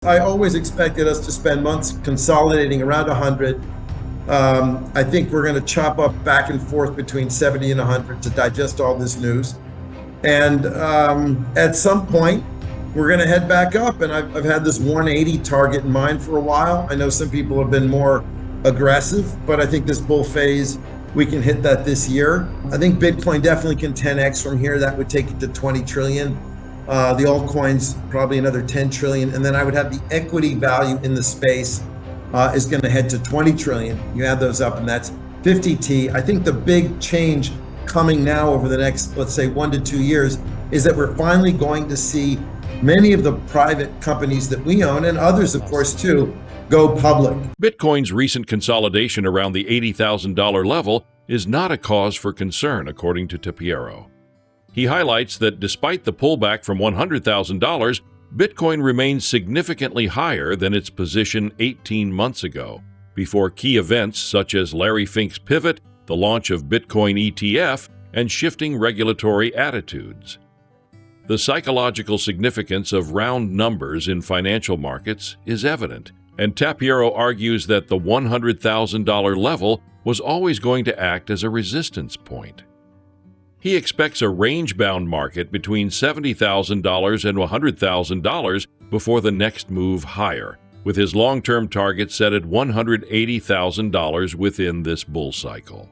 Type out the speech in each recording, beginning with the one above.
I always expected us to spend months consolidating around 100. I think we're going to chop up back and forth between 70 and 100 to digest all this news. And at some point, we're going to head back up. And I've had this 180 target in mind for a while. I know some people have been more aggressive, but I think this bull phase, we can hit that this year. I think Bitcoin definitely can 10x from here. That would take it to 20 trillion. The altcoins, probably another 10 trillion. And then I would have the equity value in the space is going to head to 20 trillion. You add those up and that's 50T. I think the big change coming now over the next, let's say 1 to 2 years, is that we're finally going to see many of the private companies that we own, and others of course too, go public. Bitcoin's recent consolidation around the $80,000 level is not a cause for concern, according to Tapiero. He highlights that despite the pullback from $100,000, Bitcoin remains significantly higher than its position 18 months ago, before key events such as Larry Fink's pivot, the launch of Bitcoin ETF, and shifting regulatory attitudes. The psychological significance of round numbers in financial markets is evident, and Tapiero argues that the $100,000 level was always going to act as a resistance point. He expects a range-bound market between $70,000 and $100,000 before the next move higher, with his long-term target set at $180,000 within this bull cycle.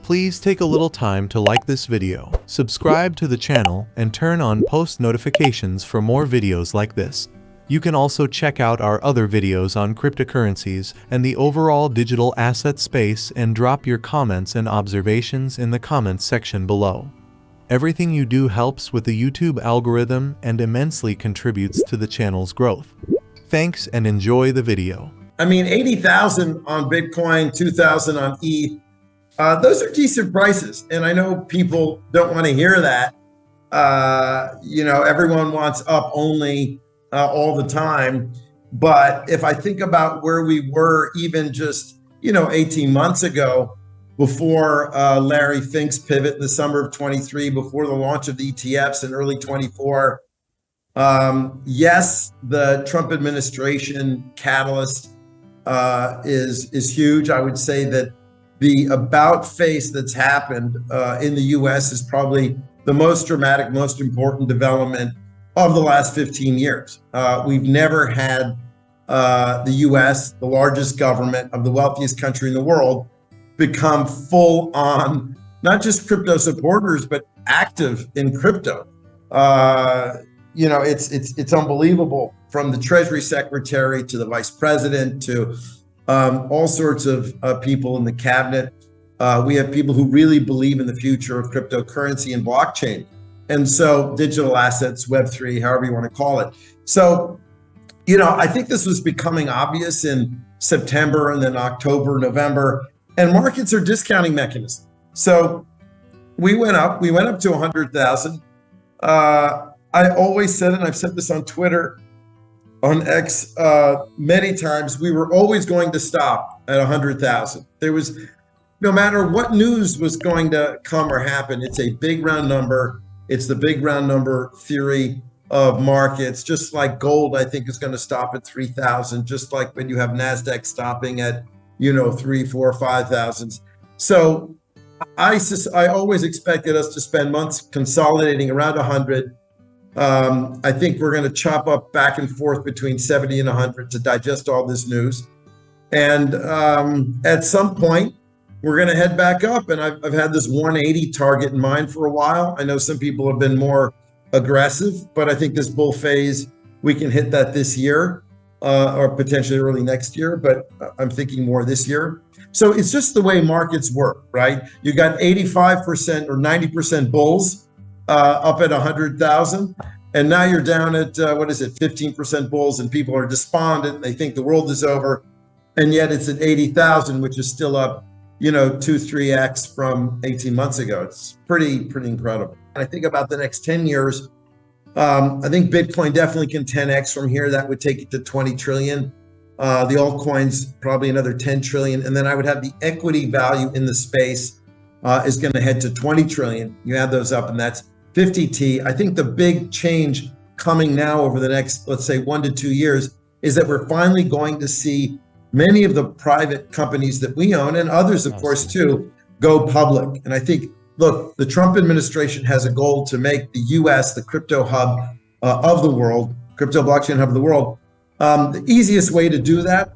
Please take a little time to like this video, subscribe to the channel, and turn on post notifications for more videos like this. You can also check out our other videos on cryptocurrencies and the overall digital asset space and drop your comments and observations in the comments section below. Everything you do helps with the YouTube algorithm and immensely contributes to the channel's growth. Thanks and enjoy the video. I mean, 80,000 on Bitcoin, 2,000 on ETH. Those are decent prices. And I know people don't want to hear that. Everyone wants up only all the time. But if I think about where we were even just, 18 months ago, before Larry Fink's pivot in the summer of 23, before the launch of the ETFs in early 24, yes, the Trump administration catalyst is huge. I would say that the about face that's happened in the US is probably the most dramatic, most important development of the last 15 years. We've never had the US, the largest government of the wealthiest country in the world, become full on, not just crypto supporters, but active in crypto. It's unbelievable, from the Treasury Secretary to the Vice President to all sorts of people in the cabinet. We have people who really believe in the future of cryptocurrency and blockchain. And so digital assets, Web3, however you want to call it. So, I think this was becoming obvious in September and then October, November, and markets are discounting mechanisms. So we went up to 100,000. I always said, and I've said this on Twitter, on X many times, we were always going to stop at 100,000. There was, no matter what news was going to come or happen, it's a big round number. It's the big round number theory of markets. Just like gold, I think, is going to stop at 3,000, just like when you have NASDAQ stopping at, 3, 4, 5,000. So I always expected us to spend months consolidating around 100. I think we're going to chop up back and forth between 70 and 100 to digest all this news. And at some point, we're going to head back up. And I've had this 180 target in mind for a while. I know some people have been more aggressive, but I think this bull phase, we can hit that this year or potentially early next year, but I'm thinking more this year. So it's just the way markets work, right? You got 85% or 90% bulls up at 100,000. And now you're down at, 15% bulls, and people are despondent. They think the world is over. And yet it's at 80,000, which is still up, 2-3x from 18 months ago. It's pretty incredible. And I think about the next 10 years, I think Bitcoin definitely can 10x from here. That would take it to 20 trillion. The altcoins, probably another 10 trillion. And then I would have the equity value in the space is going to head to 20 trillion. You add those up and that's 50T. I think the big change coming now over the next, let's say 1 to 2 years, is that we're finally going to see many of the private companies that we own, and others, of course, too, go public. And I think, look, the Trump administration has a goal to make the US the crypto hub of the world, crypto blockchain hub of the world. The easiest way to do that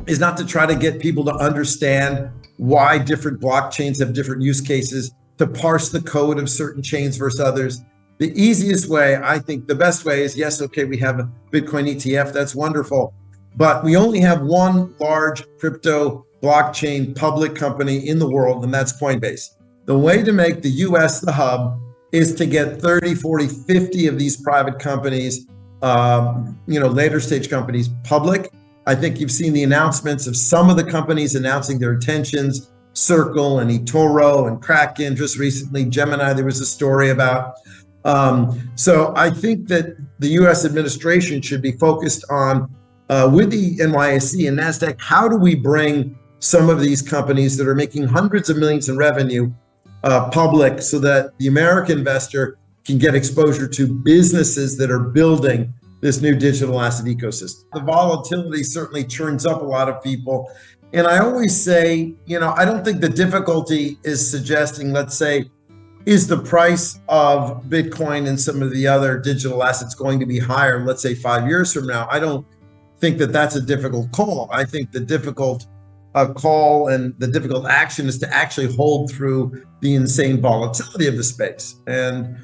is not to try to get people to understand why different blockchains have different use cases, to parse the code of certain chains versus others. The easiest way, I think the best way is, yes, okay, we have a Bitcoin ETF, that's wonderful, but we only have one large crypto blockchain public company in the world, and that's Coinbase. The way to make the US the hub is to get 30, 40, 50 of these private companies, later stage companies, public. I think you've seen the announcements of some of the companies announcing their intentions, Circle and eToro and Kraken, just recently, Gemini, there was a story about. So I think that the US administration should be focused on, with the NYSE and NASDAQ, how do we bring some of these companies that are making hundreds of millions in revenue public, so that the American investor can get exposure to businesses that are building this new digital asset ecosystem. The volatility certainly churns up a lot of people. And I always say, I don't think the difficulty is suggesting, let's say, is the price of Bitcoin and some of the other digital assets going to be higher, let's say 5 years from now? I don't think that that's a difficult call. I think the difficult call and the difficult action is to actually hold through the insane volatility of the space. And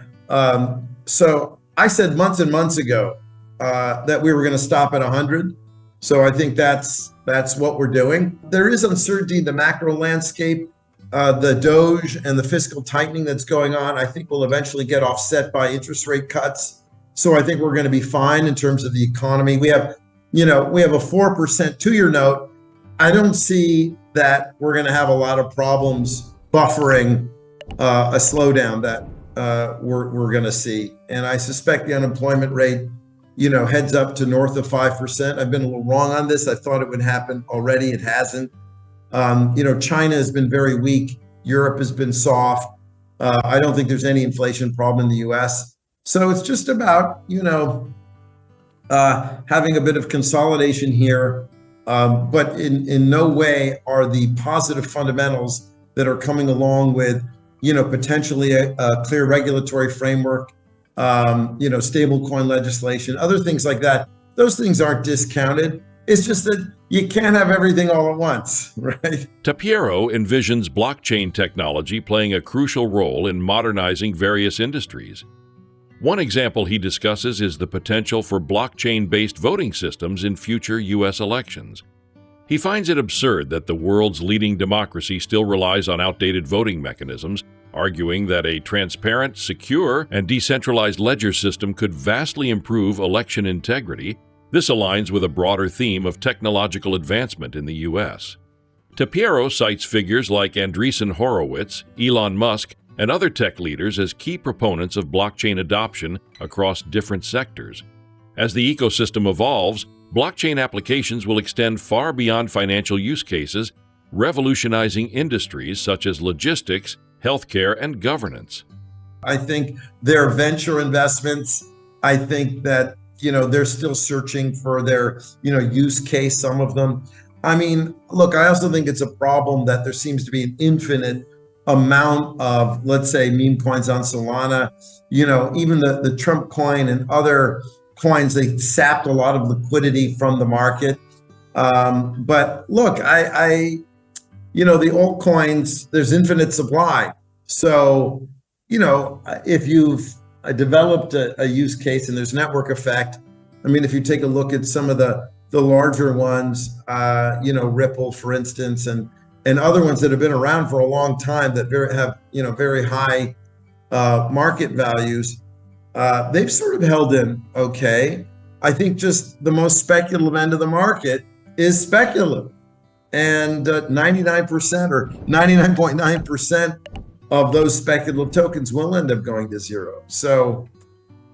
so I said months and months ago that we were going to stop at 100. So I think that's what we're doing. There is uncertainty in the macro landscape. The Doge and the fiscal tightening that's going on, I think, will eventually get offset by interest rate cuts. So I think we're going to be fine in terms of the economy. We have, a 4% two-year note. I don't see that we're going to have a lot of problems buffering a slowdown that we're going to see. And I suspect the unemployment rate, heads up to north of 5%. I've been a little wrong on this. I thought it would happen already. It hasn't. China has been very weak. Europe has been soft. I don't think there's any inflation problem in the US. So it's just about, having a bit of consolidation here. But in no way are the positive fundamentals that are coming along with, potentially a clear regulatory framework, stablecoin legislation, other things like that. Those things aren't discounted. It's just that you can't have everything all at once, right? Tapiero envisions blockchain technology playing a crucial role in modernizing various industries. One example he discusses is the potential for blockchain-based voting systems in future U.S. elections. He finds it absurd that the world's leading democracy still relies on outdated voting mechanisms, arguing that a transparent, secure, and decentralized ledger system could vastly improve election integrity. This aligns with a broader theme of technological advancement in the U.S. Tapiero cites figures like Andreessen Horowitz, Elon Musk, and other tech leaders as key proponents of blockchain adoption across different sectors. As the ecosystem evolves, blockchain applications will extend far beyond financial use cases, revolutionizing industries such as logistics, healthcare, and governance. I think their venture investments, I think that, they're still searching for their, use case, some of them. I mean, look, I also think it's a problem that there seems to be an infinite amount of, let's say, meme coins on Solana. Even the Trump coin and other coins, they sapped a lot of liquidity from the market. But look, the altcoins, there's infinite supply. So, if you've developed a use case and there's network effect, I mean, if you take a look at some of the larger ones, Ripple, for instance, and other ones that have been around for a long time that have very high market values, they've sort of held in okay. I think just the most speculative end of the market is speculative, and 99% or 99.9% of those speculative tokens will end up going to zero. So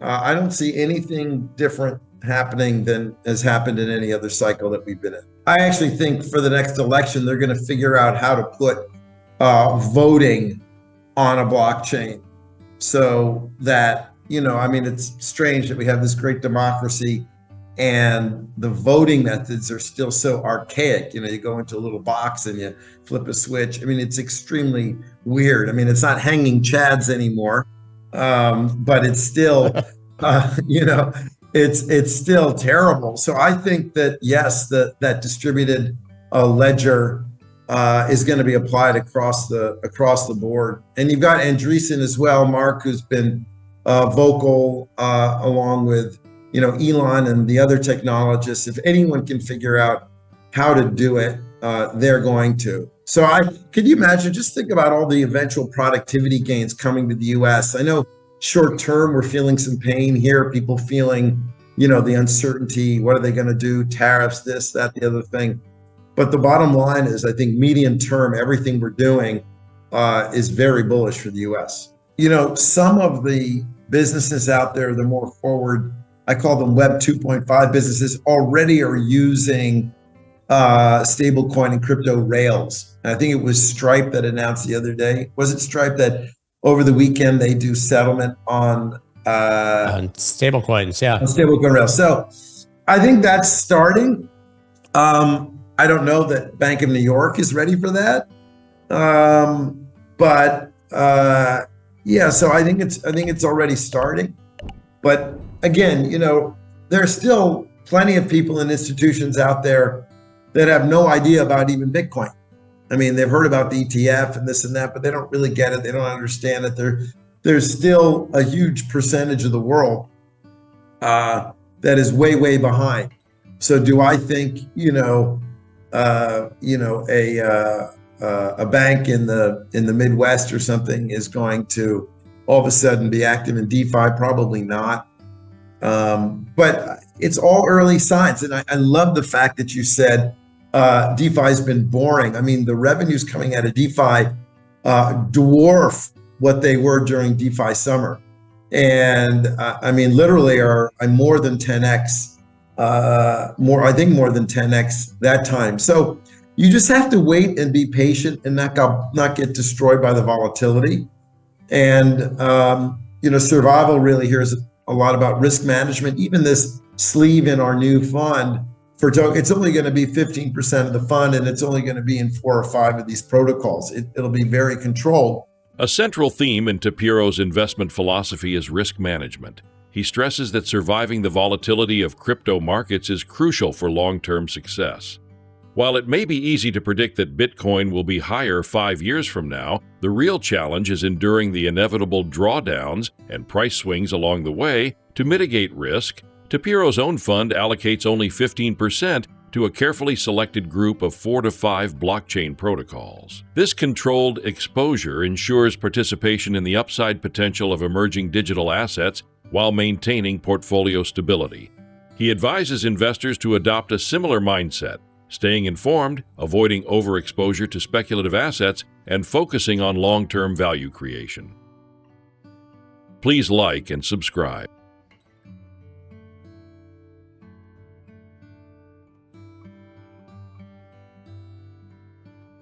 I don't see anything different happening than has happened in any other cycle that we've been in. I actually think for the next election, they're going to figure out how to put voting on a blockchain so that, it's strange that we have this great democracy and the voting methods are still so archaic. You know, you go into a little box and you flip a switch. I mean, it's extremely weird. I mean, it's not hanging chads anymore, but it's still, you know, it's still terrible. So I think that yes, that distributed ledger is going to be applied across the board. And you've got Andreessen as well, Mark, who's been vocal along with, you know, Elon and the other technologists. If anyone can figure out how to do it, they're going to. So could you imagine, just think about all the eventual productivity gains coming to the US. I know short term, we're feeling some pain here, people feeling, you know, the uncertainty, what are they going to do, tariffs, this, that, the other thing. But the bottom line is, I think medium term, everything we're doing is very bullish for the US. You know, some of the businesses out there, the more forward, I call them Web 2.5 businesses, already are using stablecoin and crypto rails. And I think it was Stripe that announced the other day. Was it Stripe that over the weekend they do settlement on stablecoins? Yeah, on stablecoin rails. So I think that's starting. I don't know that Bank of New York is ready for that, but yeah. So I think it's already starting. But again, you know, there's still plenty of people and institutions out there that have no idea about even Bitcoin. I mean, they've heard about the ETF and this and that, but they don't really get it. They don't understand it. There's still a huge percentage of the world that is way, way behind. So do I think, a bank in the Midwest or something is going to all of a sudden be active in DeFi? Probably not. But it's all early signs. And I love the fact that you said DeFi has been boring. I mean, the revenues coming out of DeFi dwarf what they were during DeFi summer. And I mean, literally are more than 10x, I think more than 10x that time. So you just have to wait and be patient and not get destroyed by the volatility. And, survival really here is a lot about risk management. Even this sleeve in our new fund for token, it's only going to be 15% of the fund, and it's only going to be in 4 or 5 of these protocols. It'll be very controlled. A central theme in Tapiero's investment philosophy is risk management. He stresses that surviving the volatility of crypto markets is crucial for long-term success. While it may be easy to predict that Bitcoin will be higher 5 years from now, the real challenge is enduring the inevitable drawdowns and price swings along the way. To mitigate risk, Tapiero's own fund allocates only 15% to a carefully selected group of 4 to 5 blockchain protocols. This controlled exposure ensures participation in the upside potential of emerging digital assets while maintaining portfolio stability. He advises investors to adopt a similar mindset, staying informed, avoiding overexposure to speculative assets, and focusing on long-term value creation. Please like and subscribe.